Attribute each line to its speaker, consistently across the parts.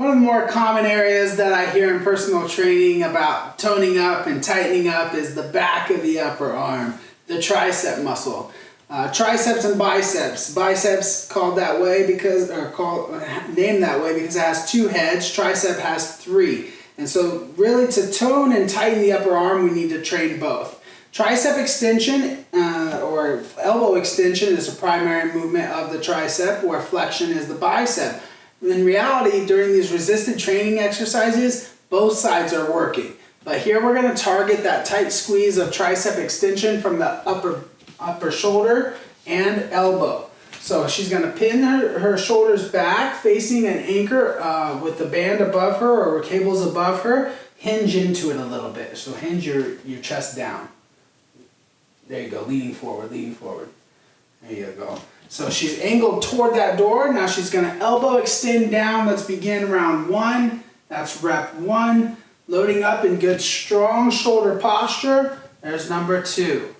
Speaker 1: One of the more common areas that I hear in personal training about toning up and tightening up is the back of the upper arm, the tricep muscle. Triceps and biceps. Biceps called that way because, named that way because it has two heads. Tricep has three. And so really to tone and tighten the upper arm, we need to train both. Tricep extension or elbow extension is a primary movement of the tricep, where flexion is the bicep. In reality, during these resisted training exercises, both sides are working. But here we're going to target that tight squeeze of tricep extension from the upper shoulder and elbow. So she's going to pin her shoulders back, facing an anchor with the band above her or cables above her. Hinge into it a little bit. So hinge your chest down. There you go, leaning forward, leaning forward. There you go. So she's angled toward that door. Now she's going to elbow extend down. Let's begin round 1. That's rep 1. Loading up in good strong shoulder posture. There's number 2.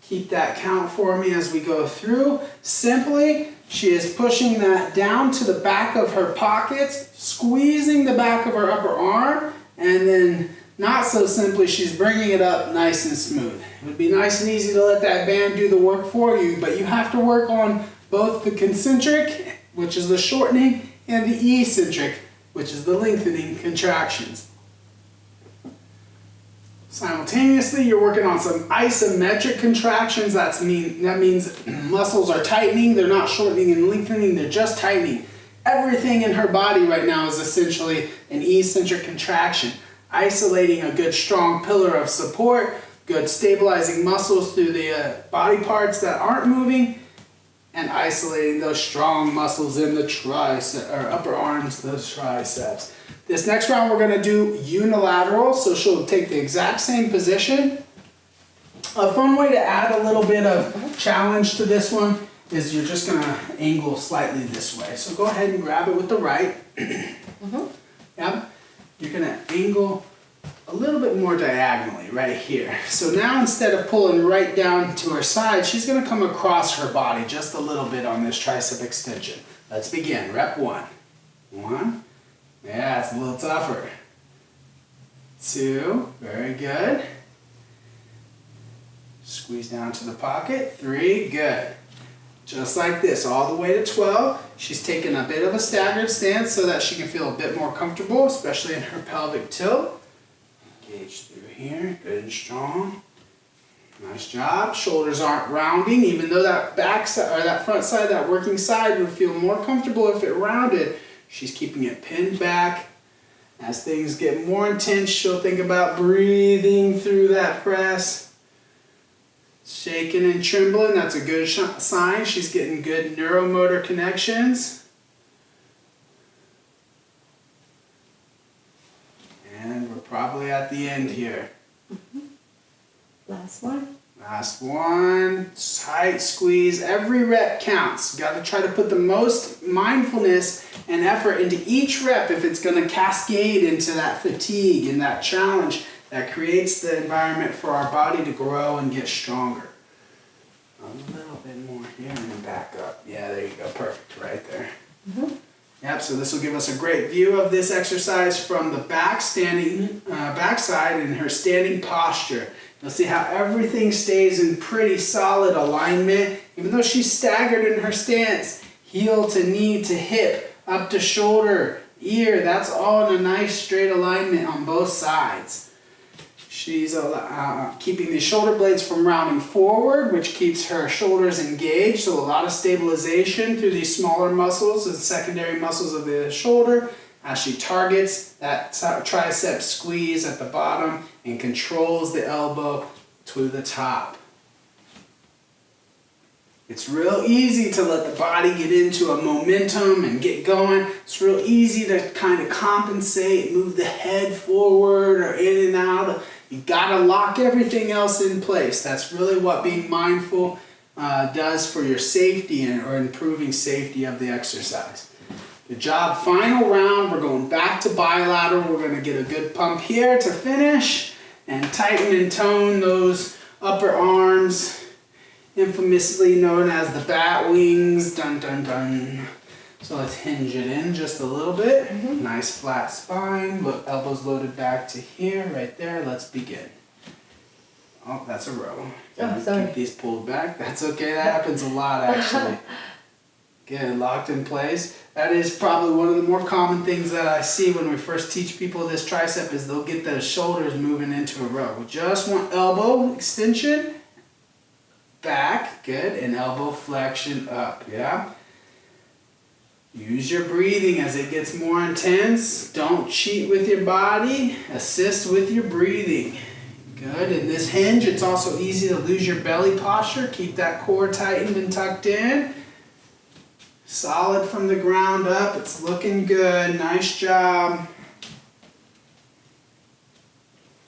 Speaker 1: Keep that count for me as we go through. Simply, she is pushing that down to the back of her pockets, squeezing the back of her upper arm, and then not so simply, she's bringing it up nice and smooth. It would be nice and easy to let that band do the work for you, but you have to work on both the concentric, which is the shortening, and the eccentric, which is the lengthening contractions. Simultaneously, you're working on some isometric contractions. That means muscles are tightening, they're not shortening and lengthening, they're just tightening. Everything in her body right now is essentially an eccentric contraction. Isolating a good strong pillar of support, good stabilizing muscles through the body parts that aren't moving, and isolating those strong muscles in the tricep or upper arms, the triceps. This next round we're going to do unilateral, so she'll take the exact same position. A fun way to add a little bit of challenge to this one is you're just going to angle slightly this way. So go ahead and grab it with the right. Yep. You're going to angle a little bit more diagonally right here. So now instead of pulling right down to her side, she's going to come across her body just a little bit on this tricep extension. Let's begin. Rep 1. 1. Yeah, it's a little tougher. 2. Very good. Squeeze down to the pocket. 3. Good. Just like this, all the way to 12. She's taking a bit of a staggered stance so that she can feel a bit more comfortable, especially in her pelvic tilt. Engage through here, good and strong. Nice job. Shoulders aren't rounding, even though that back side or that front side, that working side would feel more comfortable if it rounded. She's keeping it pinned back. As things get more intense, she'll think about breathing through that press. Shaking and trembling, that's a good sign. She's getting good neuromotor connections. And we're probably at the end here.
Speaker 2: Last one.
Speaker 1: Last one. Tight squeeze. Every rep counts. Got to try to put the most mindfulness and effort into each rep if it's going to cascade into that fatigue and that challenge that creates the environment for our body to grow and get stronger. A little bit more here and then back up. Yeah, there you go. Perfect. Right there. Yep, so this will give us a great view of this exercise from the backside in her standing posture. You'll see how everything stays in pretty solid alignment. Even though she's staggered in her stance, heel to knee to hip, up to shoulder, ear, that's all in a nice straight alignment on both sides. She's keeping the shoulder blades from rounding forward, which keeps her shoulders engaged. So a lot of stabilization through these smaller muscles and secondary muscles of the shoulder as she targets that tricep squeeze at the bottom and controls the elbow to the top. It's real easy to let the body get into a momentum and get going. It's real easy to kind of compensate, move the head forward or in and out. You gotta lock everything else in place. That's really what being mindful does for your safety or improving safety of the exercise. Good job. Final round. We're going back to bilateral. We're going to get a good pump here to finish and tighten and tone those upper arms, infamously known as the bat wings. Dun dun dun. So let's hinge it in just a little bit. Nice flat spine. Look, elbows loaded back to here, right there. Let's begin. Oh, that's a row.
Speaker 2: Oh, sorry.
Speaker 1: Keep these pulled back. That's okay. That happens a lot, actually. Good, locked in place. That is probably one of the more common things that I see when we first teach people this tricep is they'll get those shoulders moving into a row. We just want elbow extension, back, good, and elbow flexion up, yeah? Use your breathing as it gets more intense. Don't cheat with your body. Assist with your breathing. Good. In this hinge, it's also easy to lose your belly posture. Keep that core tightened and tucked in. Solid from the ground up. It's looking good. Nice job.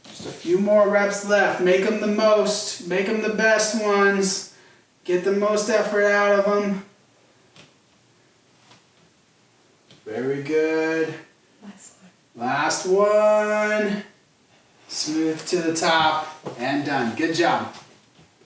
Speaker 1: Just a few more reps left. Make them the most. Make them the best ones. Get the most effort out of them. Very good. Last one. Smooth to the top and done. Good job.